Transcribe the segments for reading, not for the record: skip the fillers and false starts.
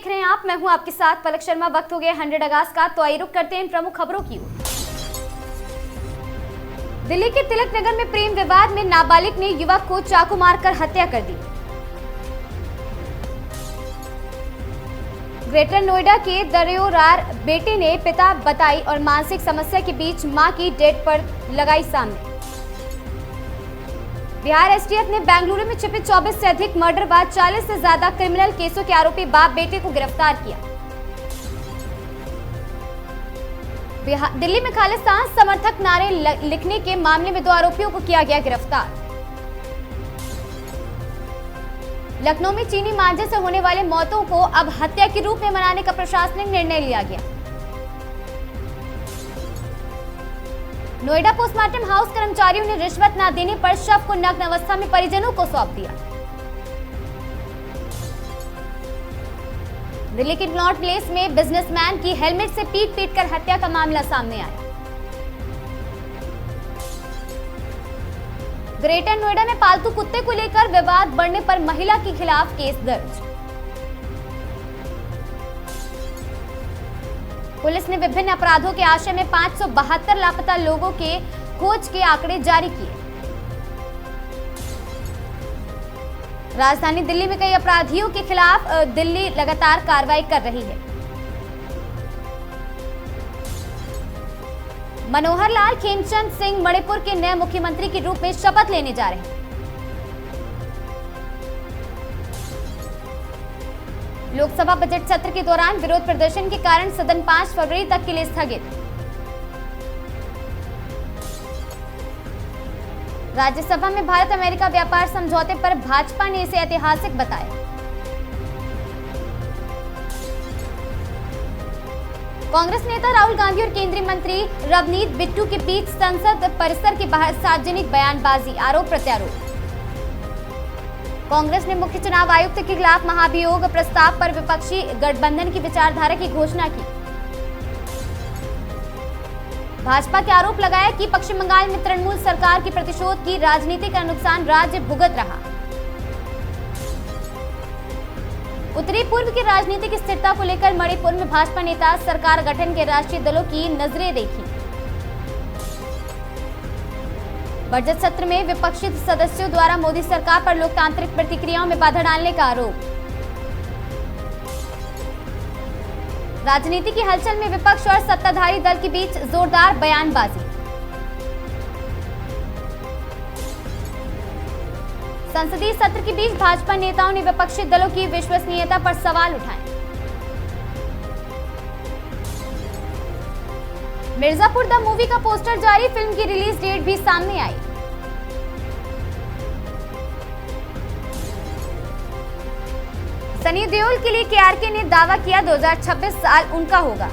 देख रहे हैं आप, मैं हूं आपके साथ पलक शर्मा। वक्त हो गया 100 अगस्त का, तो आइए रुक करते हैं इन प्रमुख खबरों की ओर। दिल्ली के तिलक नगर में प्रेम विवाद में नाबालिग ने युवक को चाकू मारकर हत्या कर दी। ग्रेटर नोएडा के दरियोरार बेटे ने पिता बताई और मानसिक समस्या के बीच मां की डेड पर लगाई सामने। बिहार एसटीएफ ने बेंगलुरु में छिपे 24 से अधिक मर्डर व 40 से ज्यादा क्रिमिनल केसों के आरोपी बाप बेटे को गिरफ्तार किया। दिल्ली में खालिस्तान समर्थक नारे लिखने के मामले में 2 आरोपियों को किया गया गिरफ्तार। लखनऊ में चीनी मांझे से होने वाले मौतों को अब हत्या के रूप में मनाने का प्रशासनिक निर्णय लिया गया। नोएडा पोस्टमार्टम हाउस कर्मचारियों ने रिश्वत न देने पर शव को नग्न अवस्था में परिजनों को सौंप दिया। दिल्ली के नॉर्थ प्लेस में बिजनेसमैन की हेलमेट से पीट कर हत्या का मामला सामने आया। ग्रेटर नोएडा में पालतू कुत्ते को लेकर विवाद बढ़ने पर महिला के खिलाफ केस दर्ज। पुलिस ने विभिन्न अपराधों के आशय में 572 लापता लोगों के खोज के आंकड़े जारी किए। राजधानी दिल्ली में कई अपराधियों के खिलाफ दिल्ली लगातार कार्रवाई कर रही है। मनोहर लाल खेमचंद सिंह मणिपुर के नए मुख्यमंत्री के रूप में शपथ लेने जा रहे हैं। लोकसभा बजट सत्र के दौरान विरोध प्रदर्शन के कारण सदन 5 फरवरी तक के लिए स्थगित। राज्यसभा में भारत अमेरिका व्यापार समझौते पर भाजपा ने इसे ऐतिहासिक बताया। कांग्रेस नेता राहुल गांधी और केंद्रीय मंत्री रवनीत बिट्टू के बीच संसद परिसर के बाहर सार्वजनिक बयानबाजी, आरोप प्रत्यारोप। कांग्रेस ने मुख्य चुनाव आयुक्त के खिलाफ महाभियोग प्रस्ताव पर विपक्षी गठबंधन की विचारधारा की घोषणा की। भाजपा के आरोप लगाया कि पश्चिम बंगाल में तृणमूल सरकार की प्रतिशोध की राजनीति का नुकसान राज्य भुगत रहा। उत्तरी पूर्व की राजनीतिक स्थिरता को लेकर मणिपुर में भाजपा नेता सरकार गठन के राष्ट्रीय दलों की नजरें देखी। बजट सत्र में विपक्षी सदस्यों द्वारा मोदी सरकार पर लोकतांत्रिक प्रतिक्रियाओं में बाधा डालने का आरोप। राजनीति की हलचल में विपक्ष और सत्ताधारी दल के बीच जोरदार बयानबाजी। संसदीय सत्र के बीच भाजपा नेताओं ने विपक्षी दलों की विश्वसनीयता पर सवाल उठाए। मिर्जापुर द मूवी का पोस्टर जारी, फिल्म की रिलीज डेट भी सामने आई। सनी देओल के लिए केआरके ने दावा किया 2026 साल उनका होगा।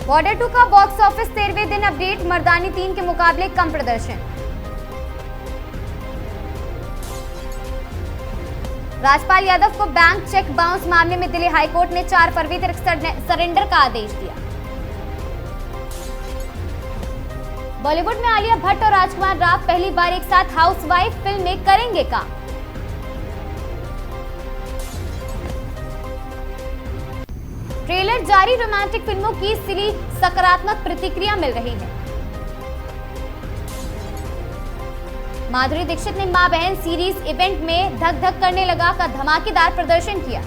बॉर्डर 2 का बॉक्स ऑफिस 13वें दिन अपडेट, मर्दानी 3 के मुकाबले कम प्रदर्शन। राजपाल यादव को बैंक चेक बाउंस मामले में दिल्ली हाईकोर्ट ने 4 फरवरी तक सरेंडर का आदेश दिया। बॉलीवुड में आलिया भट्ट और राजकुमार राव पहली बार एक साथ हाउसवाइफ फिल्म में करेंगे काम। ट्रेलर जारी, रोमांटिक फिल्मों की सिली सकारात्मक प्रतिक्रिया मिल रही है। माधुरी दीक्षित ने मां बहन सीरीज इवेंट में धक धक करने लगा का धमाकेदार प्रदर्शन किया।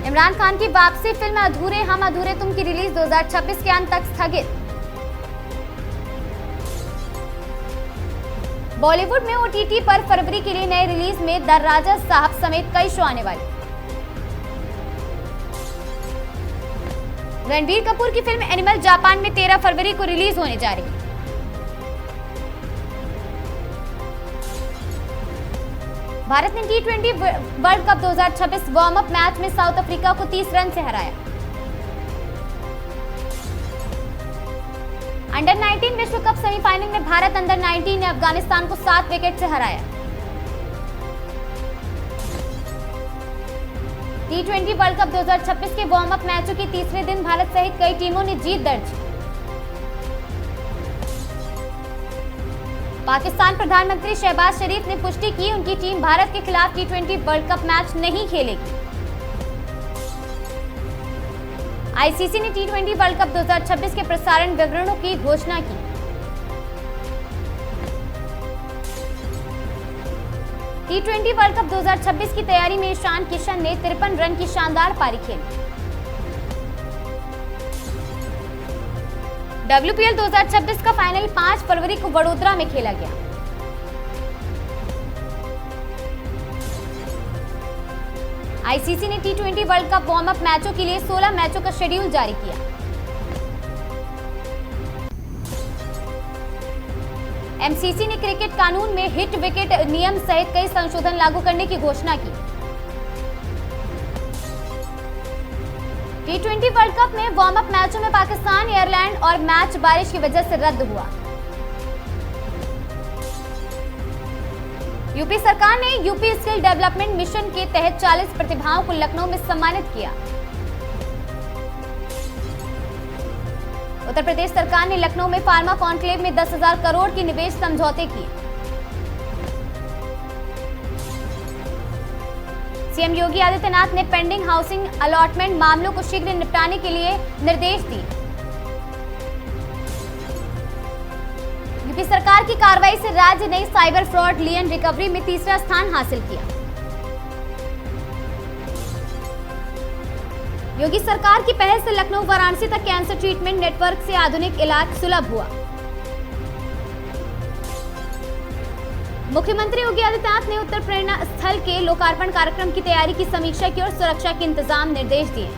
इमरान खान की वापसी फिल्म अधूरे हम अधूरे तुम की रिलीज 2026 के अंत तक स्थगित। बॉलीवुड में ओटीटी पर फरवरी के लिए नए रिलीज में दरराजा साहब समेत कई शो आने वाले। रणबीर कपूर की फिल्म एनिमल जापान में 13 फरवरी को रिलीज होने जा रही है। भारत ने T20 world cup 2026 warm up match में साउथ अफ्रीका को 30 रन से हराया। अंडर 19 विश्व कप सेमीफाइनल में भारत अंडर 19 ने अफगानिस्तान को 7 विकेट से हराया। T20 वर्ल्ड कप 2026 के वार्म अप मैचों के तीसरे दिन भारत सहित कई टीमों ने जीत दर्ज। पाकिस्तान प्रधानमंत्री शहबाज शरीफ ने पुष्टि की, उनकी टीम भारत के खिलाफ T20 वर्ल्ड कप मैच नहीं खेलेगी। आईसीसी ने T20 वर्ल्ड कप 2026 के प्रसारण विवरणों की घोषणा की। T20 वर्ल्ड कप 2026 की तैयारी में ईशान किशन ने 53 रन की शानदार पारी खेली। WPL 2026 का फाइनल 5 फरवरी को वडोदरा में खेला गया। आईसीसी ने T20 world cup warm up मैचों के लिए 16 मैचों का शेड्यूल जारी किया। एमसीसी ने क्रिकेट कानून में हिट विकेट नियम सहित कई संशोधन लागू करने की घोषणा की। T20 वर्ल्ड कप में वार्म अप मैचों में पाकिस्तान एयरलैंड और मैच बारिश की वजह से रद्द हुआ। यूपी सरकार ने यूपी स्किल डेवलपमेंट मिशन के तहत 40 प्रतिभाओं को लखनऊ में सम्मानित किया। उत्तर प्रदेश सरकार ने लखनऊ में फार्मा कॉन्क्लेव में 10,000 करोड़ की निवेश समझौते किए। सीएम योगी आदित्यनाथ ने पेंडिंग हाउसिंग अलॉटमेंट मामलों को शीघ्र निपटाने के लिए निर्देश दिए। यूपी सरकार की कार्रवाई से राज्य ने साइबर फ्रॉड लियन रिकवरी में तीसरा स्थान हासिल किया। योगी सरकार की पहल से लखनऊ वाराणसी तक कैंसर ट्रीटमेंट नेटवर्क से आधुनिक इलाज सुलभ हुआ। मुख्यमंत्री योगी आदित्यनाथ ने उत्तर प्रेरणा स्थल के लोकार्पण कार्यक्रम की तैयारी की समीक्षा की और सुरक्षा के इंतजाम निर्देश दिए।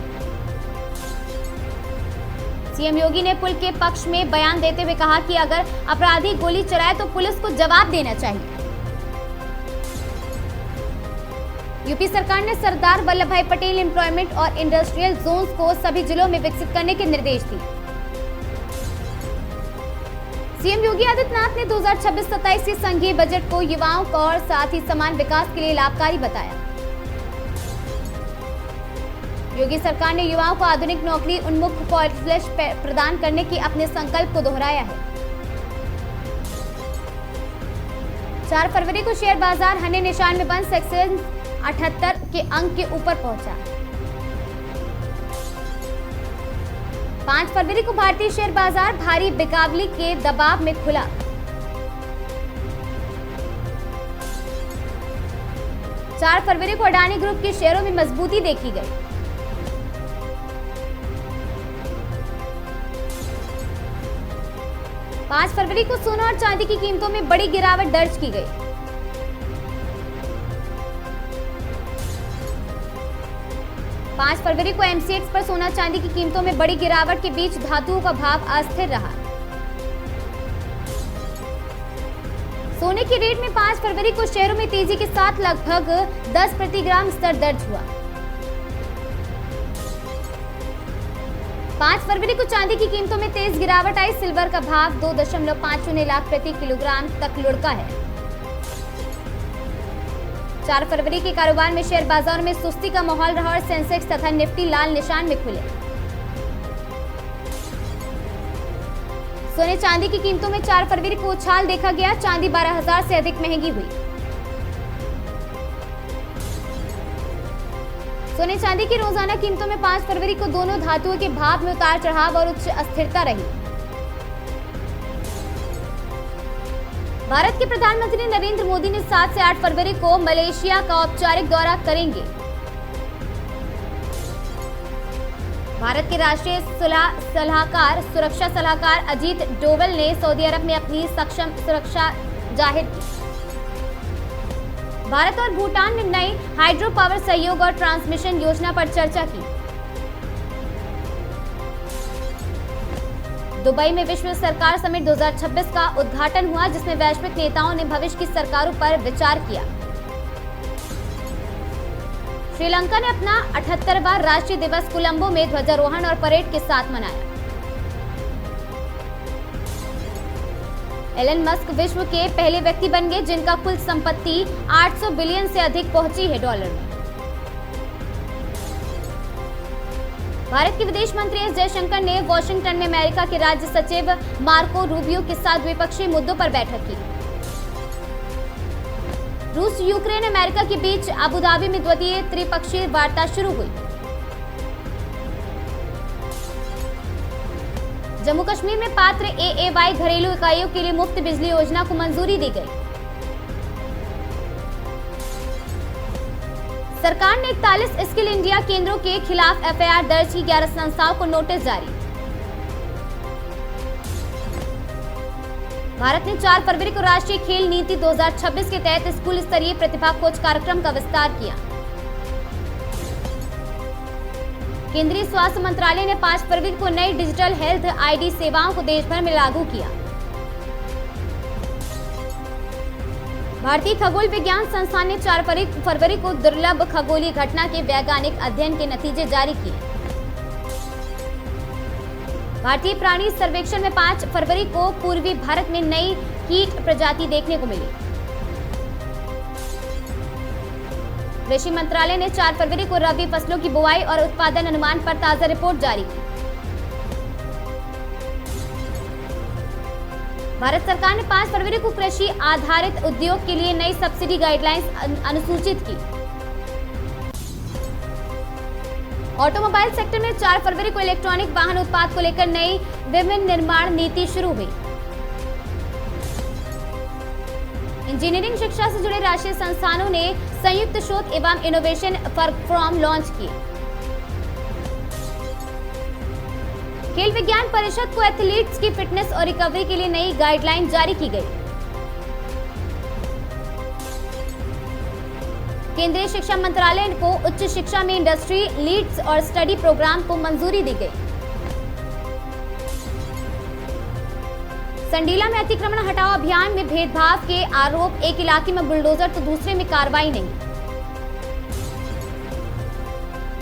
सीएम योगी ने पुलिस के पक्ष में बयान देते हुए कहा कि अगर अपराधी गोली चलाए तो पुलिस को जवाब देना चाहिए। यूपी सरकार ने सरदार वल्लभ भाई पटेल एम्प्लॉयमेंट और इंडस्ट्रियल जोन्स को सभी जिलों में विकसित करने के निर्देश दिए। सीएम योगी आदित्यनाथ ने 2026-27 के संघीय बजट को युवाओं को और साथ ही समान विकास के लिए लाभकारी बताया। योगी सरकार ने युवाओं को आधुनिक नौकरी उन्मुख कॉलेज प्रदान करने के अपने संकल्प को दोहराया है। 4 फरवरी को शेयर बाजार हने निशान में बंद, सेंसेक्स 78 के अंक के ऊपर पहुंचा। 5 फरवरी को भारतीय शेयर बाजार भारी बिकावली के दबाव में खुला। चार फरवरी को अडानी ग्रुप के शेयरों में मजबूती देखी गई। पांच फरवरी को सोना और चांदी की कीमतों में बड़ी गिरावट दर्ज की गई। 5 फरवरी को एमसीएक्स पर सोना चांदी की कीमतों में बड़ी गिरावट के बीच धातुओं का भाव अस्थिर रहा। सोने की रेट में 5 फरवरी को शेयरों में तेजी के साथ लगभग 10 प्रति ग्राम स्तर दर्ज हुआ। 5 फरवरी को चांदी की कीमतों में तेज गिरावट आई। सिल्वर का भाव 2.50 लाख प्रति किलोग्राम तक लुढ़का है। 4 फरवरी के कारोबार में शेयर बाजार में सुस्ती का माहौल रहा और सेंसेक्स तथा निफ्टी लाल निशान में खुले। सोने चांदी की कीमतों में 4 फरवरी को उछाल देखा गया। चांदी 12,000 से अधिक महंगी हुई। सोने चांदी की रोजाना कीमतों में 5 फरवरी को दोनों धातुओं के भाव में उतार चढ़ाव और उच्च अस्थिरता रही। भारत के प्रधानमंत्री नरेंद्र मोदी ने 7 से 8 फरवरी को मलेशिया का औपचारिक दौरा करेंगे। भारत के राष्ट्रीय सुरक्षा सलाहकार अजीत डोवल ने सऊदी अरब में अपनी सक्षम सुरक्षा जाहिर की। भारत और भूटान ने नई हाइड्रो पावर सहयोग और ट्रांसमिशन योजना पर चर्चा की। दुबई में विश्व सरकार समिट 2026 का उद्घाटन हुआ, जिसमें वैश्विक नेताओं ने भविष्य की सरकारों पर विचार किया। श्रीलंका ने अपना 78वां राष्ट्रीय दिवस कोलंबो में ध्वजारोहण और परेड के साथ मनाया। एलन मस्क विश्व के पहले व्यक्ति बन गए जिनका कुल संपत्ति 800 बिलियन से अधिक पहुंची है डॉलर में। भारत के विदेश मंत्री एस जयशंकर ने वॉशिंगटन में अमेरिका के राज्य सचिव मार्को रूबियो के साथ द्विपक्षीय मुद्दों पर बैठक की। रूस, यूक्रेन, अमेरिका के बीच अबू धाबी में द्वितीय त्रिपक्षीय वार्ता शुरू हुई। जम्मू कश्मीर में पात्र एएवाई घरेलू इकाइयों के लिए मुफ्त बिजली योजना को मंजूरी दी गई। सरकार ने 41 स्किल इंडिया केंद्रों के खिलाफ एफआईआर दर्ज की, 11 संस्थाओं को नोटिस जारी। भारत ने 4 फरवरी को राष्ट्रीय खेल नीति 2026 के तहत स्कूल स्तरीय प्रतिभा खोज कार्यक्रम का विस्तार किया। केंद्रीय स्वास्थ्य मंत्रालय ने 5 फरवरी को नई डिजिटल हेल्थ आईडी सेवाओं को देश भर में लागू किया। भारतीय खगोल विज्ञान संस्थान ने 4 फरवरी को दुर्लभ खगोलीय घटना के वैज्ञानिक अध्ययन के नतीजे जारी किए। भारतीय प्राणी सर्वेक्षण में 5 फरवरी को पूर्वी भारत में नई कीट प्रजाति देखने को मिली। कृषि मंत्रालय ने 4 फरवरी को रबी फसलों की बुआई और उत्पादन अनुमान पर ताजा रिपोर्ट जारी की। भारत सरकार ने 5 फरवरी को कृषि आधारित उद्योग के लिए नई सब्सिडी गाइडलाइंस अनुसूचित की। ऑटोमोबाइल सेक्टर में 4 फरवरी को इलेक्ट्रॉनिक वाहन उत्पाद को लेकर नई विभिन्न निर्माण नीति शुरू हुई। इंजीनियरिंग शिक्षा से जुड़े राष्ट्रीय संस्थानों ने संयुक्त शोध एवं इनोवेशन प्लेटफॉर्म लॉन्च किए। खेल विज्ञान परिषद को एथलीट्स की फिटनेस और रिकवरी के लिए नई गाइडलाइन जारी की गई। केंद्रीय शिक्षा मंत्रालय को उच्च शिक्षा में इंडस्ट्री लीड्स और स्टडी प्रोग्राम को मंजूरी दी गई। संडीला में अतिक्रमण हटाओ अभियान में भेदभाव के आरोप, एक इलाके में बुलडोजर तो दूसरे में कार्रवाई नहीं।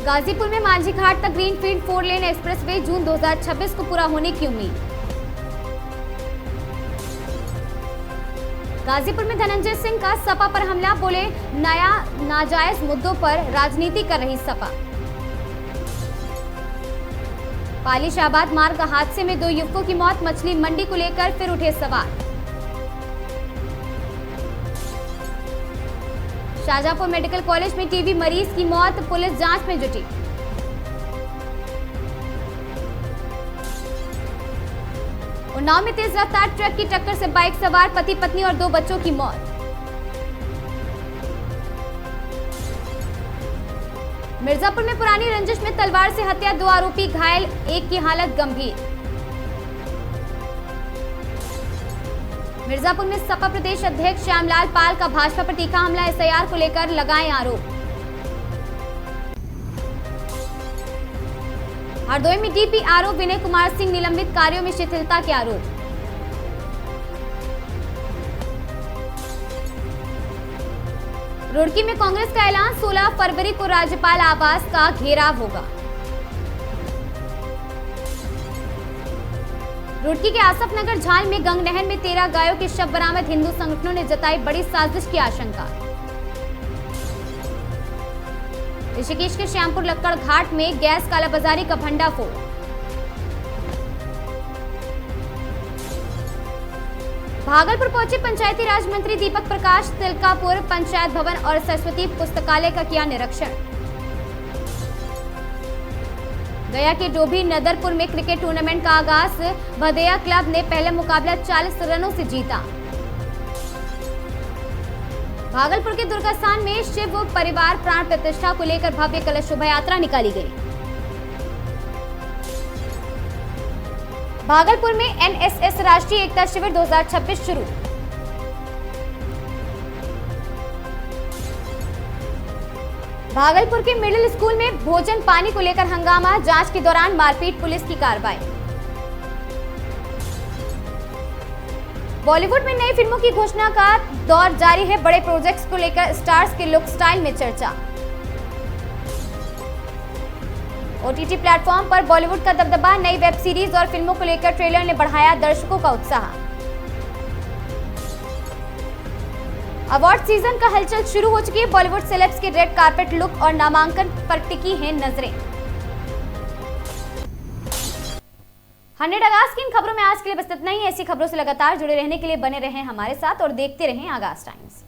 गाजीपुर में मांझी घाट तक ग्रीनफील्ड 4 लेन एक्सप्रेसवे जून 2026 को पूरा होने की उम्मीद। गाजीपुर में धनंजय सिंह का सपा पर हमला, बोले नया नाजायज मुद्दों पर राजनीति कर रही सपा। पाली शाहबाद मार्ग हादसे में 2 युवकों की मौत, मछली मंडी को लेकर फिर उठे सवाल। शाहजहांपुर मेडिकल कॉलेज में टीबी मरीज की मौत, पुलिस जांच में जुटी। उन्नाव में तेज रफ्तार ट्रक की टक्कर से बाइक सवार पति पत्नी और 2 बच्चों की मौत। मिर्जापुर में पुरानी रंजिश में तलवार से हत्या, 2 आरोपी घायल, एक की हालत गंभीर। मिर्जापुर में सपा प्रदेश अध्यक्ष श्यामलाल पाल का भाजपा पर तीखा हमला, एसआईआर को लेकर लगाए आरोप। हरदोई में डीपीआरओ विनय कुमार सिंह निलंबित, कार्यों में शिथिलता के आरोप। रुड़की में कांग्रेस का ऐलान, 16 फरवरी को राज्यपाल आवास का घेराव होगा। रुड़की के आसफ नगर झाल में गंग नहर में 13 गायों के शव बरामद, हिंदू संगठनों ने जताई बड़ी साजिश की आशंका। ऋषिकेश के श्यामपुर लक्कड़ घाट में गैस कालाबाजारी का भंडाफोड़। भागलपुर पहुंचे पंचायती राज मंत्री दीपक प्रकाश, तिलकापुर पंचायत भवन और सरस्वती पुस्तकालय का किया निरीक्षण। गया के डोभी नदरपुर में क्रिकेट टूर्नामेंट का आगाज, भदैया क्लब ने पहला मुकाबला 40 रनों से जीता। भागलपुर के दुर्गास्थान में शिव परिवार प्राण प्रतिष्ठा को लेकर भव्य कलश शोभा यात्रा निकाली गई। भागलपुर में एनएसएस राष्ट्रीय एकता शिविर 2026 शुरू। भागलपुर के मिडिल स्कूल में भोजन पानी को लेकर हंगामा, जांच के दौरान मारपीट, पुलिस की कार्रवाई। बॉलीवुड में नई फिल्मों की घोषणा का दौर जारी है, बड़े प्रोजेक्ट्स को लेकर स्टार्स के लुक स्टाइल में चर्चा। ओटीटी प्लेटफॉर्म पर बॉलीवुड का दबदबा, नई वेब सीरीज और फिल्मों को लेकर ट्रेलर ने बढ़ाया दर्शकों का उत्साह। अवार्ड सीजन का हलचल शुरू हो चुकी है, बॉलीवुड सेलेब्स के रेड कार्पेट लुक और नामांकन पर टिकी हैं नजरें। 100 अगस्त की इन खबरों में आज के लिए बस इतना ही। ऐसी खबरों से लगातार जुड़े रहने के लिए बने रहें हमारे साथ और देखते रहें आगाज टाइम्स।